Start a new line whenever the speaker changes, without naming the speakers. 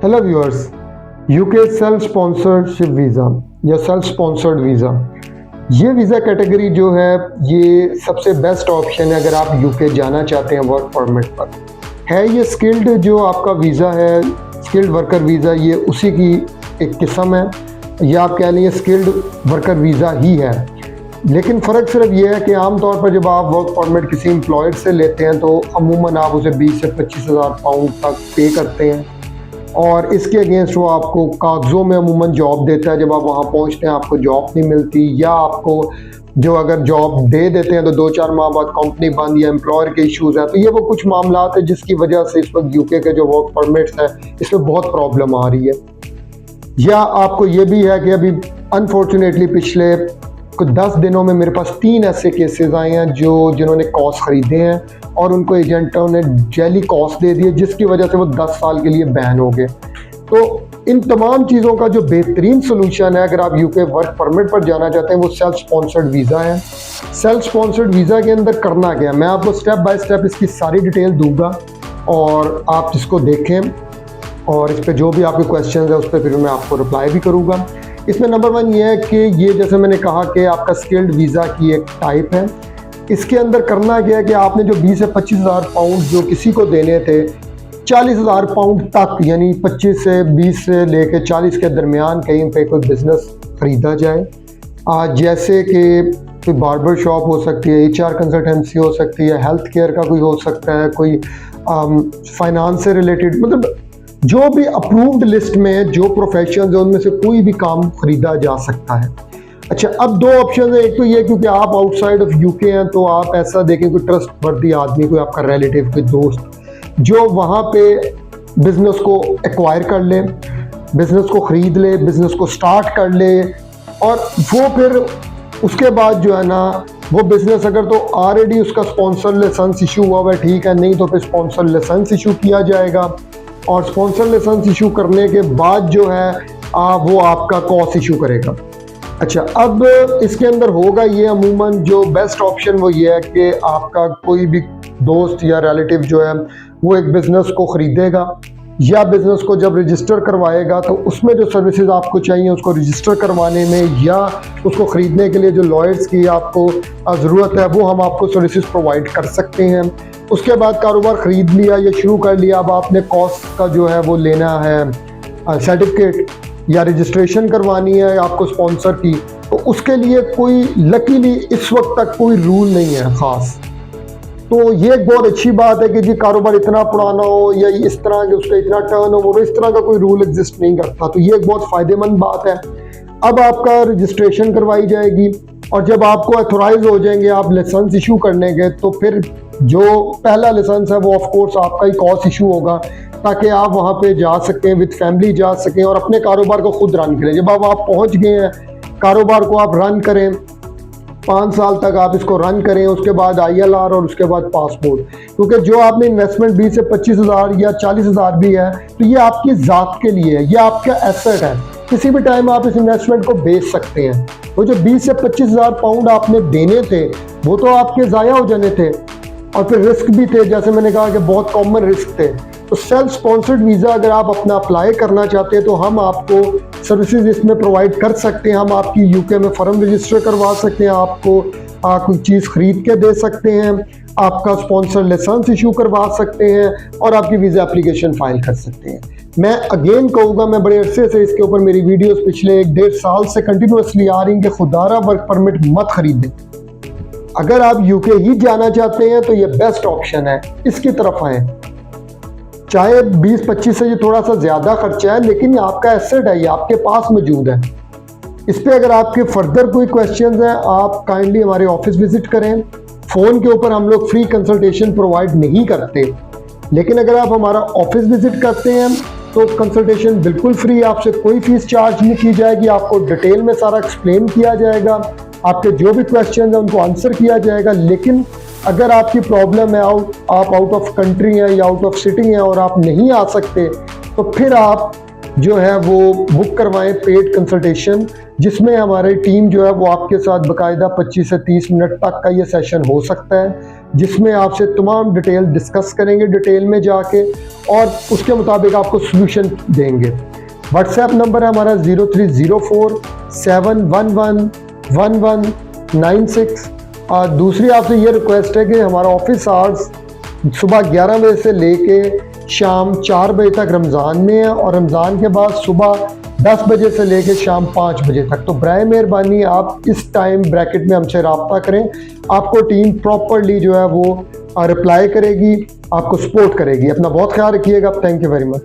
Hello viewers, UK self sponsorship visa या self sponsored visa, ये visa category जो है ये सबसे बेस्ट ऑप्शन है अगर आप यूके जाना चाहते हैं वर्क परमिट पर। है ये स्किल्ड जो आपका वीज़ा है, स्किल्ड वर्कर वीज़ा, ये उसी की एक किस्म है, या आप कह लें स्किल्ड वर्कर वीज़ा ही है। लेकिन फ़र्क सिर्फ ये है कि आम तौर पर जब आप वर्क परमिट किसी एम्प्लॉयर से लेते हैं तो अमूमन आप उसे 20 से 25,000 पाउंड तक पे करते हैं और इसके अगेंस्ट वो आपको कागज़ों में अमूमन जॉब देता है। जब आप वहाँ पहुँचते हैं आपको जॉब नहीं मिलती, या आपको जो अगर जॉब दे देते हैं तो 2-4 माह बाद कंपनी बंद या एम्प्लॉयर के इश्यूज़ हैं। तो ये वो कुछ मामला है जिसकी वजह से इस वक्त यूके के जो वर्क परमिट्स हैं इसमें बहुत प्रॉब्लम आ रही है। या आपको ये भी है कि अभी अनफॉर्चुनेटली पिछले कुछ 10 दिनों में मेरे पास 3 ऐसे केसेस आए हैं जिन्होंने कॉस ख़रीदे हैं और उनको एजेंटों ने जैली कॉस दे दिए, जिसकी वजह से वो 10 साल के लिए बैन हो गए। तो इन तमाम चीज़ों का जो बेहतरीन सोल्यूशन है अगर आप यूके वर्क परमिट पर जाना चाहते हैं वो सेल्फ स्पॉन्सर्ड वीज़ा है। सेल्फ स्पॉन्सर्ड वीज़ा के अंदर करना क्या है, मैं आपको स्टेप बाय स्टेप इसकी सारी डिटेल दूंगा और आप इसको देखें और इस पर जो भी आपके क्वेश्चन है उस पर फिर मैं आपको रिप्लाई भी करूँगा। इसमें नंबर 1 ये है कि ये जैसे मैंने कहा कि आपका स्किल्ड वीज़ा की एक टाइप है। इसके अंदर करना क्या है कि आपने जो 20 से 25,000 पाउंड जो किसी को देने थे, 40,000 पाउंड तक, यानी 25 से 20 से लेके 40 के दरमियान कहीं पे कोई बिज़नेस ख़रीदा जाए। जैसे कि कोई बार्बर शॉप हो सकती है, HR कंसल्टेंसी हो सकती है, हेल्थ केयर का कोई हो सकता है, कोई फाइनेंस से रिलेटेड, मतलब जो भी अप्रूव्ड लिस्ट में जो प्रोफेशन है उनमें से कोई भी काम खरीदा जा सकता है। अच्छा, अब 2 ऑप्शन है। एक तो ये क्योंकि आप आउटसाइड ऑफ यूके हैं तो आप ऐसा देखें कोई ट्रस्ट वर्दी आदमी, कोई आपका रिलेटिव, कोई दोस्त जो वहाँ पे बिज़नेस को एक्वायर कर ले, बिज़नेस को ख़रीद ले, बिज़नेस को स्टार्ट कर ले और वो फिर उसके बाद जो है ना वो बिज़नेस अगर तो ऑलरेडी उसका स्पॉन्सर लाइसेंस इशू हुआ हुआ है, ठीक है, नहीं तो फिर स्पॉन्सर लाइसेंस इशू किया जाएगा और स्पॉन्सर लाइसेंस इशू करने के बाद जो है वो आपका कॉस इशू करेगा। अच्छा, अब इसके अंदर होगा ये अमूमन जो बेस्ट ऑप्शन वो ये है कि आपका कोई भी दोस्त या रिलेटिव जो है वो एक बिज़नेस को ख़रीदेगा या बिज़नेस को जब रजिस्टर करवाएगा तो उसमें जो सर्विसेज आपको चाहिए उसको रजिस्टर करवाने में या उसको ख़रीदने के लिए जो लॉयर्स की आपको ज़रूरत है वो हम आपको सर्विसेज प्रोवाइड कर सकते हैं। उसके बाद कारोबार ख़रीद लिया या शुरू कर लिया, अब आपने कॉस्ट का जो है वो लेना है सर्टिफिकेट या रजिस्ट्रेशन करवानी है आपको स्पॉन्सर की, तो उसके लिए कोई लकीली इस वक्त तक कोई रूल नहीं है ख़ास। तो ये एक बहुत अच्छी बात है कि जी कारोबार इतना पुराना हो या इस तरह के उसका इतना टर्न ओवर, इस तरह का कोई रूल एग्जिस्ट नहीं करता, तो ये एक बहुत फ़ायदेमंद बात है। अब आपका रजिस्ट्रेशन करवाई जाएगी और जब आपको अथोराइज हो जाएंगे आप लाइसेंस इशू करने के, तो फिर जो पहला लाइसेंस है वो ऑफ कोर्स आपका ही कॉस्ट इशू होगा ताकि आप वहाँ पे जा सकें, विद फैमिली जा सकें और अपने कारोबार को खुद रन करें। जब अब आप पहुँच गए हैं, कारोबार को आप रन करें, 5 साल तक आप इसको रन करें, उसके बाद ILR और उसके बाद पासपोर्ट, क्योंकि जो आपने इन्वेस्टमेंट 20 से 25,000 या 40,000 भी है तो ये आपकी ज़ात के लिए है, ये आपका एसेट है, किसी भी टाइम आप इस इन्वेस्टमेंट को बेच सकते हैं। वो जो 20 से 25,000 पाउंड आपने देने थे वो तो आपके ज़ाया हो जाने थे और फिर रिस्क भी थे, जैसे मैंने कहा कि बहुत कॉमन रिस्क थे। तो सेल्फ स्पॉन्सर्ड वीज़ा अगर आप अपना अप्लाई करना चाहते हैं तो हम आपको सर्विसेज इसमें प्रोवाइड कर सकते हैं। हम आपकी यूके में फर्म रजिस्टर करवा सकते हैं, आपको कोई चीज़ ख़रीद के दे सकते हैं, आपका स्पॉन्सर लाइसेंस इशू करवा सकते हैं और आपकी वीज़ा एप्लीकेशन फाइल कर सकते हैं। मैं अगेन कहूँगा, मैं बड़े अरसे से इसके ऊपर मेरी वीडियोस पिछले 1-1.5 साल से कंटिन्यूसली आ रही हैं कि खुदारा वर्क परमिट मत खरीदें। अगर आप यूके ही जाना चाहते हैं तो ये बेस्ट ऑप्शन है, इसकी तरफ आएँ। चाहे 20-25 से ये थोड़ा सा ज़्यादा खर्चा है लेकिन ये आपका एसेट है, ये आपके पास मौजूद है। इस पर अगर आपके फर्दर कोई क्वेश्चंस हैं आप काइंडली हमारे ऑफिस विजिट करें। फ़ोन के ऊपर हम लोग फ्री कंसल्टेशन प्रोवाइड नहीं करते, लेकिन अगर आप हमारा ऑफिस विजिट करते हैं तो कंसल्टेशन बिल्कुल फ्री, आपसे कोई फीस चार्ज नहीं की जाएगी, आपको डिटेल में सारा एक्सप्लेन किया जाएगा, आपके जो भी क्वेश्चन हैं उनको आंसर किया जाएगा। लेकिन अगर आपकी प्रॉब्लम है आप आउट ऑफ कंट्री हैं या आउट ऑफ सिटी हैं और आप नहीं आ सकते तो फिर आप जो है वो बुक करवाएं पेड कंसल्टेशन, जिसमें हमारी टीम जो है वो आपके साथ बाकायदा 25 से 30 मिनट तक का ये सेशन हो सकता है, जिसमें आपसे तमाम डिटेल डिस्कस करेंगे डिटेल में जाके और उसके मुताबिक आपको सोल्यूशन देंगे। व्हाट्सएप नंबर है हमारा 030471111196। और दूसरी आपसे ये रिक्वेस्ट है कि हमारा ऑफिस आवर्स सुबह 11 बजे से लेके शाम 4 बजे तक रमज़ान में है और रमज़ान के बाद सुबह 10 बजे से लेके शाम 5 बजे तक। तो बराए मेहरबानी आप इस टाइम ब्रैकेट में हमसे रब्ता करें, आपको टीम प्रॉपरली जो है वो रिप्लाई करेगी, आपको सपोर्ट करेगी। अपना बहुत ख्याल रखिएगा। Thank you very much.